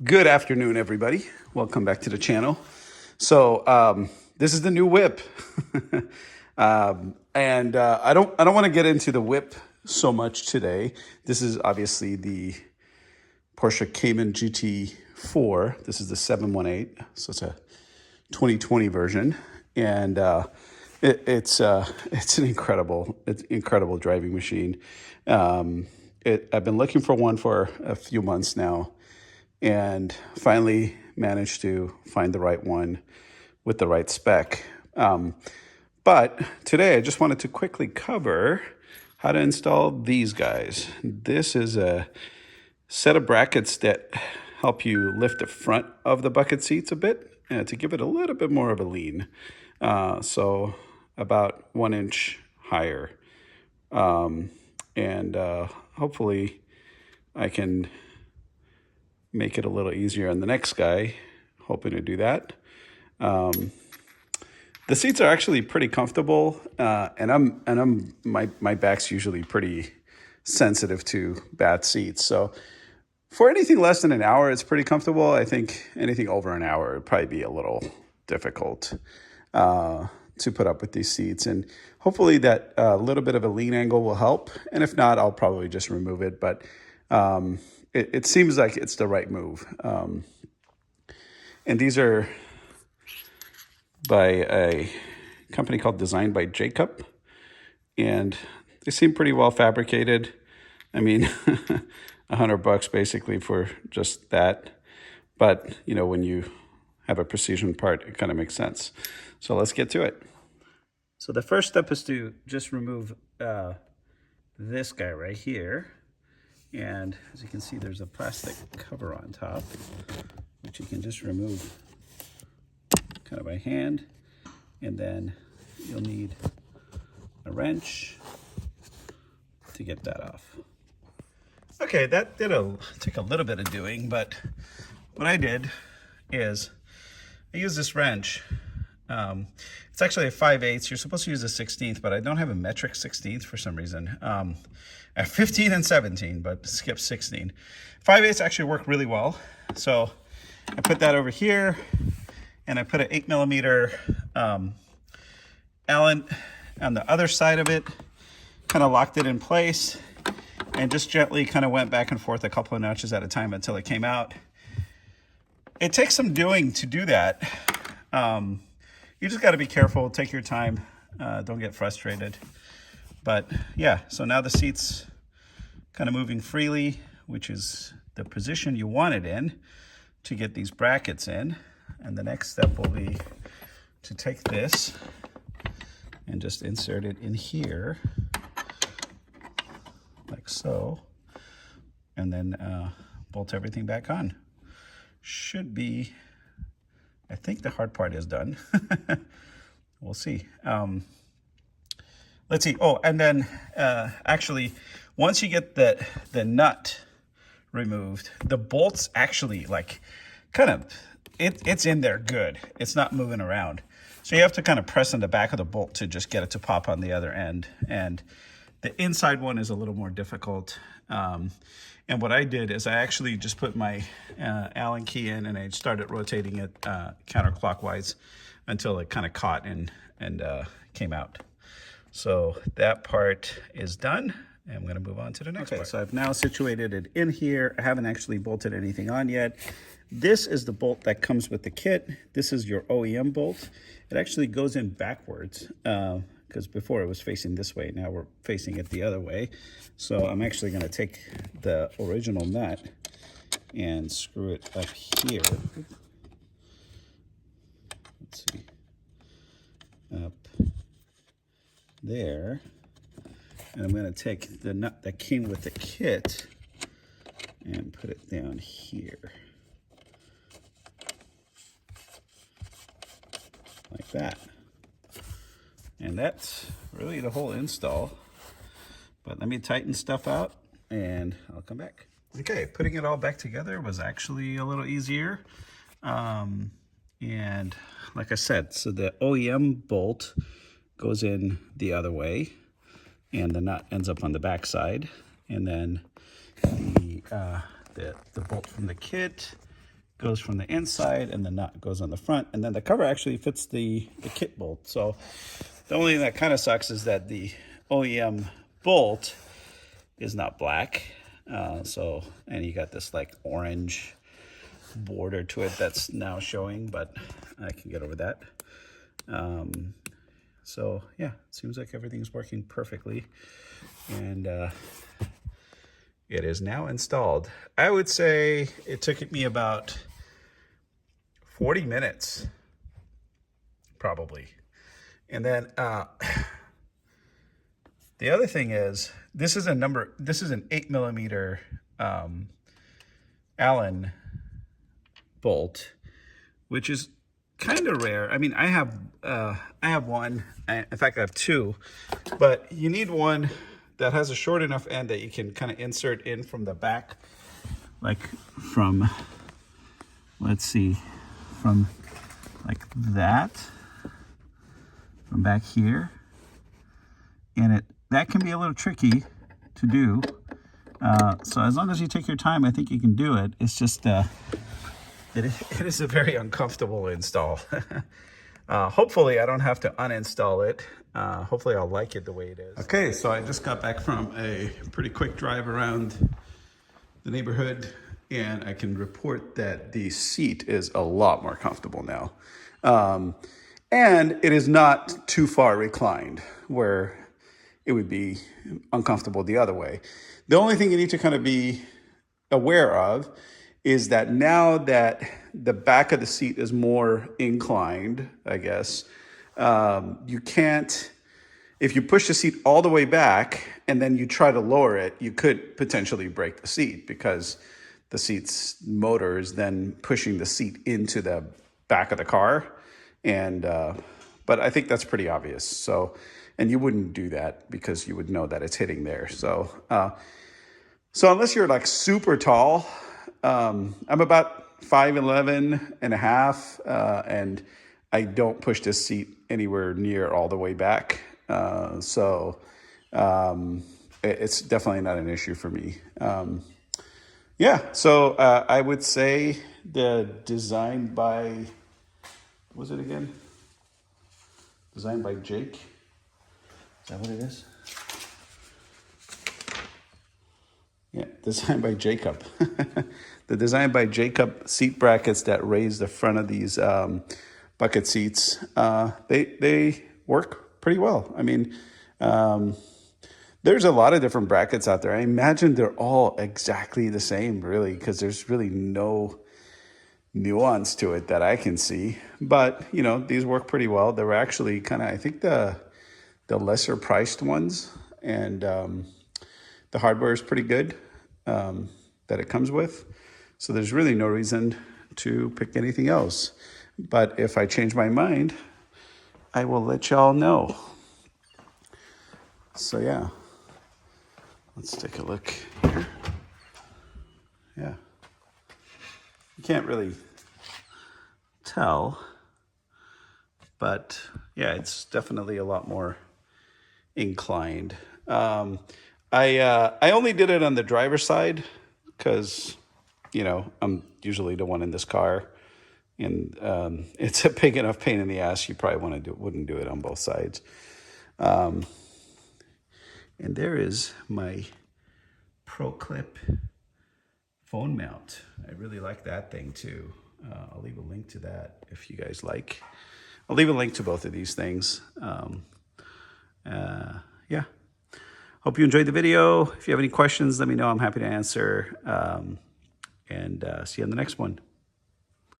Good afternoon, everybody. Welcome back to the channel. So this is the new whip, and I don't want to get into the whip so much today. This is obviously the Porsche Cayman GT4. This is the 718, so it's a 2020 version, and it's an incredible driving machine. I've been looking for one for a few months now, and finally managed to find the right one with the right spec. But today I just wanted to quickly cover how to install these guys. This is a set of brackets that help you lift the front of the bucket seats a bit to give it a little bit more of a lean. So about 1 inch higher. And hopefully I can make it a little easier on the next guy, hoping to do that. The seats are actually pretty comfortable, and my back's usually pretty sensitive to bad seats. So for anything less than an hour, it's pretty comfortable. I think anything over an hour would probably be a little difficult to put up with these seats. And hopefully that little bit of a lean angle will help. And if not, I'll probably just remove it. But it seems like it's the right move. And these are by a company called Designed by Jacob. And they seem pretty well fabricated. I mean, $100 basically for just that. But, you know, when you have a precision part, it kind of makes sense. So let's get to it. So the first step is to just remove this guy right here. And as you can see, there's a plastic cover on top, which you can just remove kind of by hand. And then you'll need a wrench to get that off. Okay, that took a little bit of doing, but what I did is I used this wrench. It's actually a 5/8. You're supposed to use a 16th, but I don't have a metric 16th for some reason. I have 15 and 17, but skip 16. 5/8 actually work really well. So I put that over here, and I put an 8mm Allen on the other side of it, kind of locked it in place, and just gently kind of went back and forth a couple of notches at a time until it came out. It takes some doing to do that. You just got to be careful, take your time, don't get frustrated. But yeah, so now the seat's kind of moving freely, which is the position you want it in to get these brackets in. And the next step will be to take this and just insert it in here, like so, and then bolt everything back on. Should be, I think the hard part is done. We'll see. Let's see. Oh, and then actually, once you get the nut removed, the bolts actually like kind of, it's in there good. It's not moving around. So you have to kind of press on the back of the bolt to just get it to pop on the other end. And the inside one is a little more difficult. And what I did is I actually just put my Allen key in, and I started rotating it counterclockwise until it kind of caught and came out. So that part is done. And I'm going to move on to the next part. So I've now situated it in here. I haven't actually bolted anything on yet. This is the bolt that comes with the kit. This is your OEM bolt. It actually goes in backwards because before it was facing this way. Now we're facing it the other way. So I'm actually going to take the original nut and screw it up here. Let's see. Up there. And I'm going to take the nut that came with the kit and put it down here. Like that. And that's really the whole install. But let me tighten stuff out and I'll come back. Okay, putting it all back together was actually a little easier. And like I said, so the OEM bolt goes in the other way, and the nut ends up on the back side. And then the bolt from the kit goes from the inside, and the nut goes on the front, and then the cover actually fits the kit bolt. So the only thing that kind of sucks is that the OEM bolt is not black. And you got this like orange border to it that's now showing, but I can get over that. So yeah, it seems like everything's working perfectly, and it is now installed. I would say it took me about 40 minutes, probably. And then the other thing is, this is an 8mm Allen bolt, which is kind of rare. I mean, I have one. In fact, I have two, but you need one that has a short enough end that you can kind of insert in from the back, like from, let's see, from like that, from back here, and that can be a little tricky to do. So as long as you take your time, I think you can do it. It's just it is a very uncomfortable install. Hopefully I don't have to uninstall it. Hopefully I'll like it the way it is. Okay, so I just got back from a pretty quick drive around the neighborhood, and I can report that the seat is a lot more comfortable now. And it is not too far reclined where it would be uncomfortable the other way. The only thing you need to kind of be aware of is that now that the back of the seat is more inclined, I guess, you can't, if you push the seat all the way back and then you try to lower it, you could potentially break the seat because the seat's motor is then pushing the seat into the back of the car. And, but I think that's pretty obvious. So, and you wouldn't do that because you would know that it's hitting there. So, so unless you're like super tall, I'm about 5'11" and a half, and I don't push this seat anywhere near all the way back. So it's definitely not an issue for me. Yeah, so I would say the designed by, what was it again? Designed by Jake. Is that what it is? Yeah, designed by Jacob. The Designed by Jacob seat brackets that raise the front of these bucket seats, they work pretty well. I mean, there's a lot of different brackets out there. I imagine they're all exactly the same, really, because there's really no nuance to it that I can see. But, you know, these work pretty well. They were actually kind of, I think, the lesser priced ones, and the hardware is pretty good that it comes with. So there's really no reason to pick anything else. But if I change my mind, I will let y'all know. So yeah, let's take a look here. Yeah, you can't really tell, but yeah, it's definitely a lot more inclined. I only did it on the driver's side because, you know, I'm usually the one in this car, and it's a big enough pain in the ass. You probably wouldn't do it on both sides. And there is my Pro Clip phone mount. I really like that thing too. I'll leave a link to that if you guys like. I'll leave a link to both of these things. Yeah. Hope you enjoyed the video. If you have any questions, let me know. I'm happy to answer. And see you on the next one.